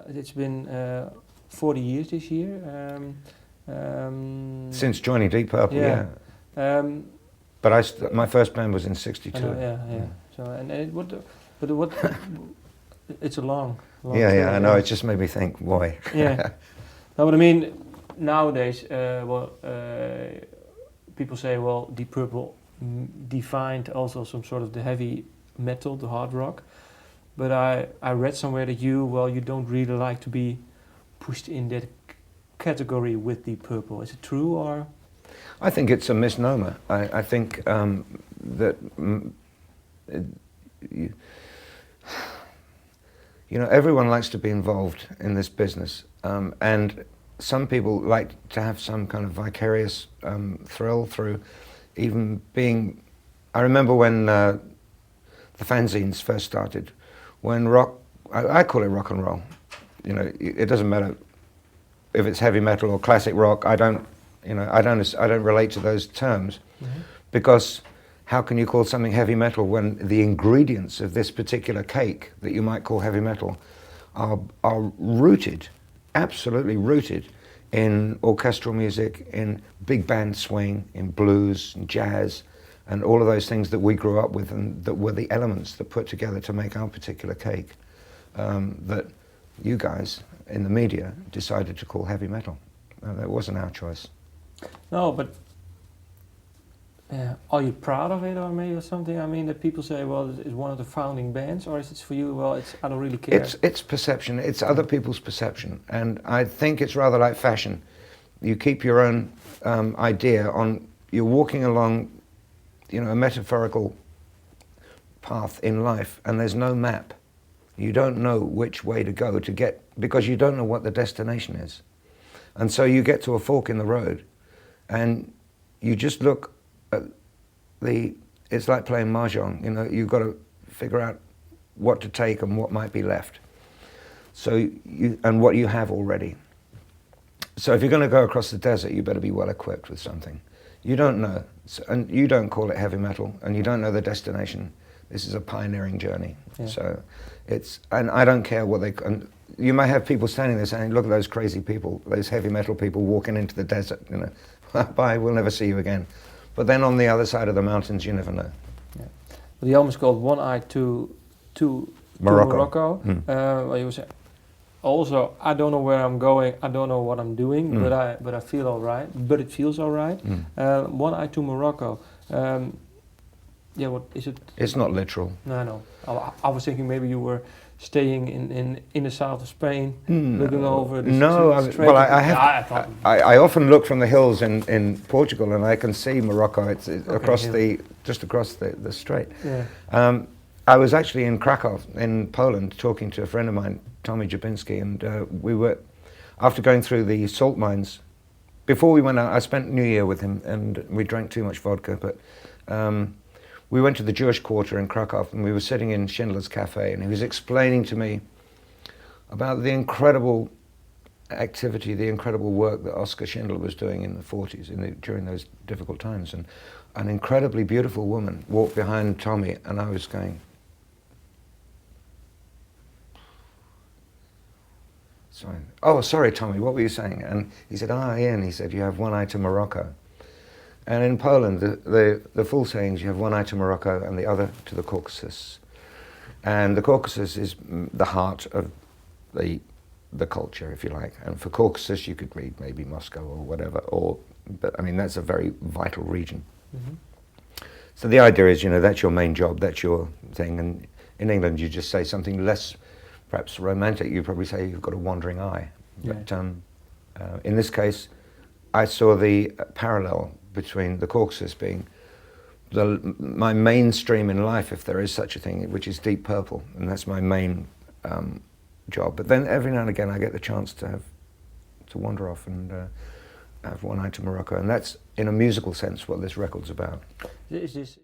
it's been 40 years this year. Since joining Deep Purple, yeah. But my first band was in '62. I know, yeah. So but it's a long yeah, story, yeah. I know. It just made me think, why? Yeah. No, but I mean, nowadays, people say, well, Deep Purple defined also some sort of the heavy metal, the hard rock. But I read somewhere that you don't really like to be pushed in that category with Deep Purple. Is it true, or? I think it's a misnomer. I think that you know, everyone likes to be involved in this business, and some people like to have some kind of vicarious thrill through even being. I remember when the fanzines first started, when rock, I call it rock and roll. You know, it doesn't matter if it's heavy metal or classic rock. I don't relate to those terms, because how can you call something heavy metal when the ingredients of this particular cake that you might call heavy metal are rooted, absolutely rooted, in orchestral music, in big band swing, in blues and jazz, and all of those things that we grew up with and that were the elements that put together to make our particular cake, that you guys in the media decided to call heavy metal. That wasn't our choice. No, but are you proud of it, or maybe something? I mean, that people say, well, it's one of the founding bands, or is it for you? Well, I don't really care. It's perception. It's other people's perception, and I think it's rather like fashion. You keep your own idea on. You're walking along, you know, a metaphorical path in life, and there's no map. You don't know which way to go to get, because you don't know what the destination is, and so you get to a fork in the road, and you just look. It's like playing mahjong. You know, you've got to figure out what to take and what might be left. So and what you have already. So if you're going to go across the desert, you better be well equipped with something. You don't know, and you don't call it heavy metal, and you don't know the destination. This is a pioneering journey. Yeah. So and I don't care what they. And you may have people standing there saying, "Look at those crazy people, those heavy metal people walking into the desert." You know, bye. We'll never see you again. But then on the other side of the mountains, you never know. Yeah. The album is called One Eye To Morocco. Well, you say, also, I don't know where I'm going, I don't know what I'm doing, but I feel all right. But it feels all right. One Eye To Morocco. Yeah, what is it? It's not literal. No. I was thinking maybe you were staying in the south of Spain, looking over the strait. Well, I often look from the hills in Portugal, and I can see Morocco. It's across just across the strait. Yeah. I was actually in Krakow in Poland talking to a friend of mine, Tommy Jabinski, and we were, after going through the salt mines, before we went out, I spent New Year with him, and we drank too much vodka, but we went to the Jewish quarter in Krakow, and we were sitting in Schindler's Cafe, and he was explaining to me about the incredible activity, the incredible work that Oskar Schindler was doing in the 40s, during those difficult times. And an incredibly beautiful woman walked behind Tommy, and I was going, sorry, Tommy, what were you saying? And he said, Ian, he said, you have one eye to Morocco. And in Poland, the full saying is you have one eye to Morocco and the other to the Caucasus. And the Caucasus is the heart of the culture, if you like. And for Caucasus, you could read maybe Moscow or whatever, but I mean, that's a very vital region. So the idea is, you know, that's your main job, that's your thing. And in England, you just say something less, perhaps romantic. You probably say you've got a wandering eye. Yeah. But in this case, I saw the parallel between the Caucasus being my mainstream in life, if there is such a thing, which is Deep Purple, and that's my main job. But then every now and again I get the chance to wander off and have One Eye to Morocco, and that's, in a musical sense, what this record's about. Is this